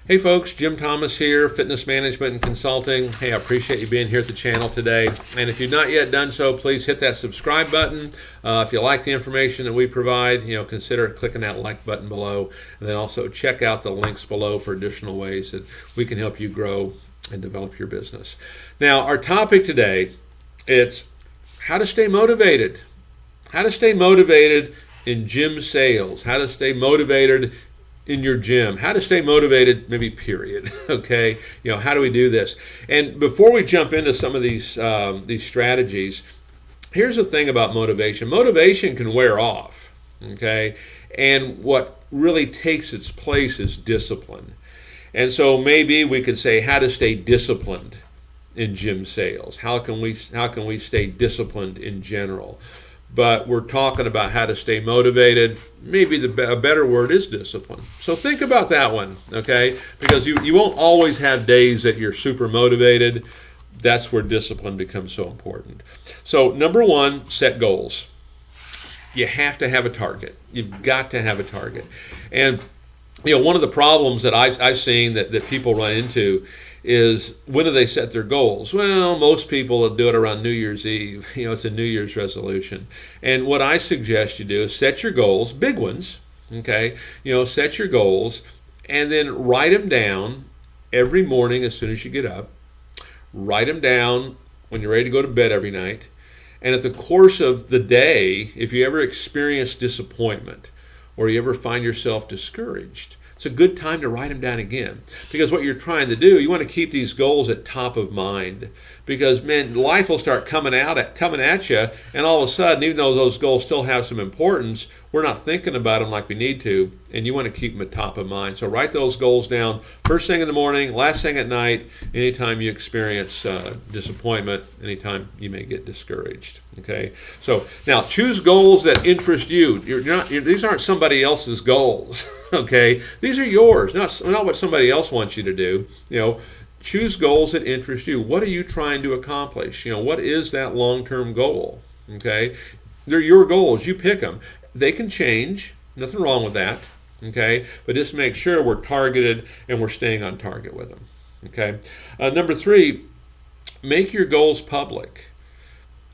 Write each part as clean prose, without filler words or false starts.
Hey folks, Jim Thomas here, Fitness Management and Consulting. Hey, I appreciate you being here at the channel today. And if you've not yet done so, please hit that subscribe button. If you like the information that we provide, consider clicking that like button below. And then also check out the links below for additional ways that we can help you grow and develop your business. Now, our topic today, it's how to stay motivated. How to stay motivated in gym sales. How to stay motivated in your gym, how to stay motivated, maybe period. Okay, how do we do this? And before we jump into some of these strategies, here's the thing about motivation. Motivation can wear off. Okay, and what really takes its place is discipline. And so maybe we could say how to stay disciplined in gym sales. How can we stay disciplined in general? But we're talking about how to stay motivated. Maybe a better word is discipline. So think about that one, okay? Because you won't always have days that you're super motivated. That's where discipline becomes so important. So number one, set goals. You have to have a target. You've got to have a target. And one of the problems that I've seen that people run into is, when do they set their goals? Well, most people do it around New Year's Eve. It's a New Year's resolution. And what I suggest you do is set your goals, big ones, okay? Set your goals and then write them down every morning as soon as you get up. Write them down when you're ready to go to bed every night. And at the course of the day, if you ever experience disappointment or you ever find yourself discouraged, it's a good time to write them down again, because what you're trying to do, you want to keep these goals at top of mind, because man, life will start coming at you, and all of a sudden, even though those goals still have some importance, we're not thinking about them like we need to, and you want to keep them at top of mind. So write those goals down first thing in the morning, last thing at night, anytime you experience disappointment, anytime you may get discouraged. Okay, so now choose goals that interest you. These aren't somebody else's goals. Okay, these are yours, not what somebody else wants you to do. Choose goals that interest you. What are you trying to accomplish? What is that long-term goal? Okay, they're your goals. You pick them. They can change. Nothing wrong with that. Okay, but just make sure we're targeted and we're staying on target with them. Okay. Number three, make your goals public.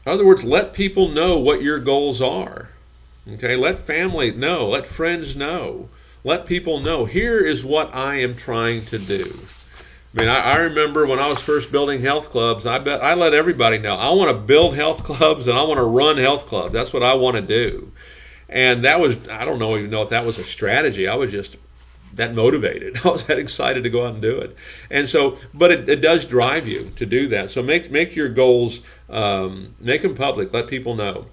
In other words, let people know what your goals are. Okay, let family know. Let friends know. Let people know, here is what I am trying to do. I remember when I was first building health clubs, I let everybody know, I want to build health clubs and I want to run health clubs. That's what I want to do. And that was, I don't even know if that was a strategy. I was just that motivated. I was that excited to go out and do it. And so, but it does drive you to do that. So make your goals, make them public, let people know.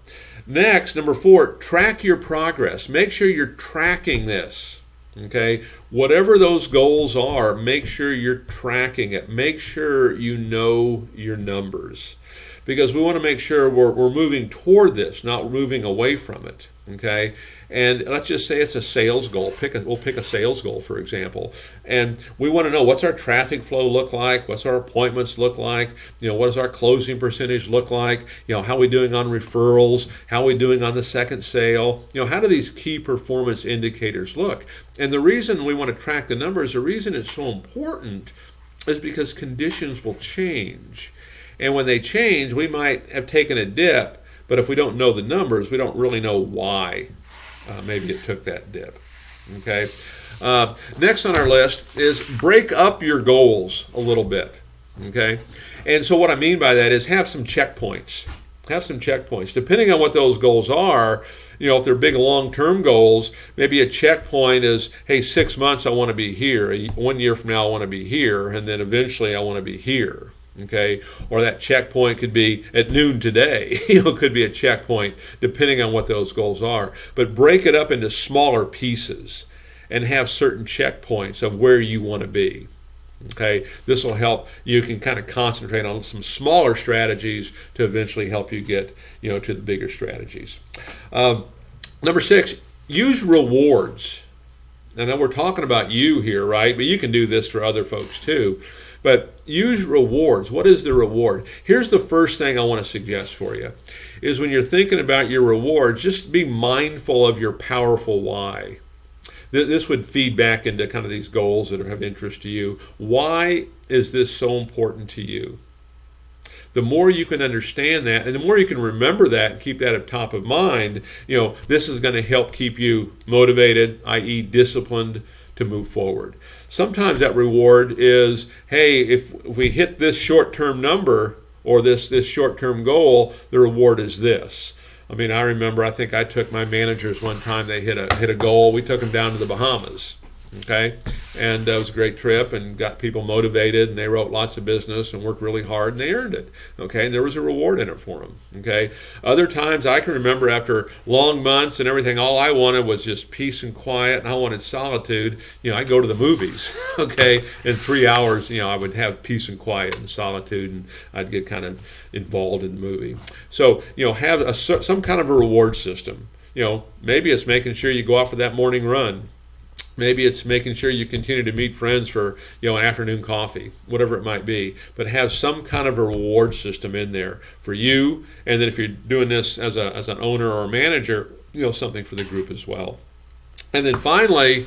Next, number four, track your progress. Make sure you're tracking this. Okay, whatever those goals are, make sure you're tracking it. Make sure you know your numbers, because we want to make sure we're moving toward this, not moving away from it. Okay, and let's just say it's a sales goal. We'll pick a sales goal, for example, and we want to know, what's our traffic flow look like? What's our appointments look like? What does our closing percentage look like? How are we doing on referrals? How are we doing on the second sale? How do these key performance indicators look? And the reason we want to track the numbers, the reason it's so important, is because conditions will change. And when they change, we might have taken a dip, but if we don't know the numbers, we don't really know why maybe it took that dip. Okay. Next on our list is break up your goals a little bit. Okay. And so what I mean by that is have some checkpoints. Have some checkpoints. Depending on what those goals are, if they're big long-term goals, maybe a checkpoint is, hey, 6 months I want to be here. 1 year from now I want to be here. And then eventually I want to be here. Okay, or that checkpoint could be at noon today. It could be a checkpoint depending on what those goals are. But break it up into smaller pieces and have certain checkpoints of where you want to be. Okay, this will help. You can kind of concentrate on some smaller strategies to eventually help you get to the bigger strategies. Number six, use rewards. I know we're talking about you here, right? But you can do this for other folks too. But use rewards. What is the reward? Here's the first thing I want to suggest for you, is when you're thinking about your rewards, just be mindful of your powerful why. this would feed back into kind of these goals that are of interest to you. Why is this so important to you? The more you can understand that, and the more you can remember that and keep that at top of mind, this is going to help keep you motivated, i.e. disciplined, to move forward. Sometimes that reward is, hey, if we hit this short-term number or this short-term goal, the reward is this. I mean, I remember, I think I took my managers one time, they hit a goal. We took them down to the Bahamas. Okay, and it was a great trip and got people motivated, and they wrote lots of business and worked really hard, and they earned it. Okay, and there was a reward in it for them. Okay, other times I can remember after long months and everything, all I wanted was just peace and quiet, and I wanted solitude. I go to the movies. Okay, in 3 hours, I would have peace and quiet and solitude, and I'd get kind of involved in the movie. So have some kind of a reward system. Maybe it's making sure you go out for that morning run. Maybe it's making sure you continue to meet friends for an afternoon coffee, whatever it might be. But have some kind of a reward system in there for you, and then if you're doing this as an owner or a manager, something for the group as well. And then finally,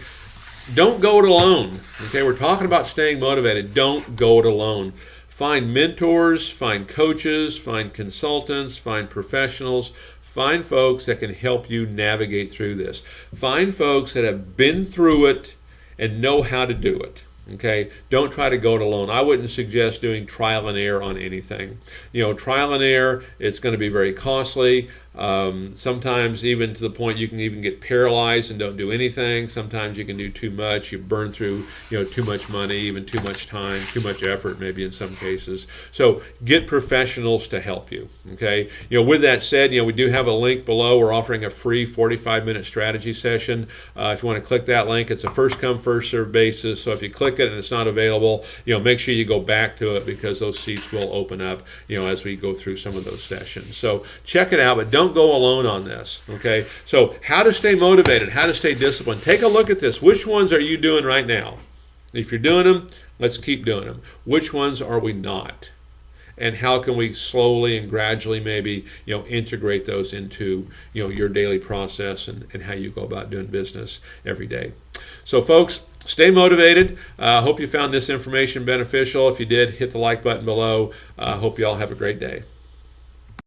don't go it alone. Okay, we're talking about staying motivated. Don't go it alone. Find mentors, find coaches, find consultants, find professionals. Find folks that can help you navigate through this. Find folks that have been through it and know how to do it. Okay, don't try to go it alone. I wouldn't suggest doing trial and error on anything. Trial and error, it's going to be very costly. Sometimes even to the point you can even get paralyzed and don't do anything. Sometimes you can do too much. You burn through too much money, even too much time, too much effort maybe in some cases. So get professionals to help you. Okay. With that said, we do have a link below. We're offering a free 45-minute strategy session. If you want to click that link, it's a first come first serve basis. So if you click it and it's not available, make sure you go back to it, because those seats will open up as we go through some of those sessions. So check it out, but don't go alone on this. Okay, so how to stay motivated, how to stay disciplined. Take a look at this. Which ones are you doing right now? If you're doing them, let's keep doing them. Which ones are we not? And how can we slowly and gradually maybe integrate those into your daily process and how you go about doing business every day. So folks, stay motivated. Hope you found this information beneficial. If you did, hit the like button below. Hope you all have a great day.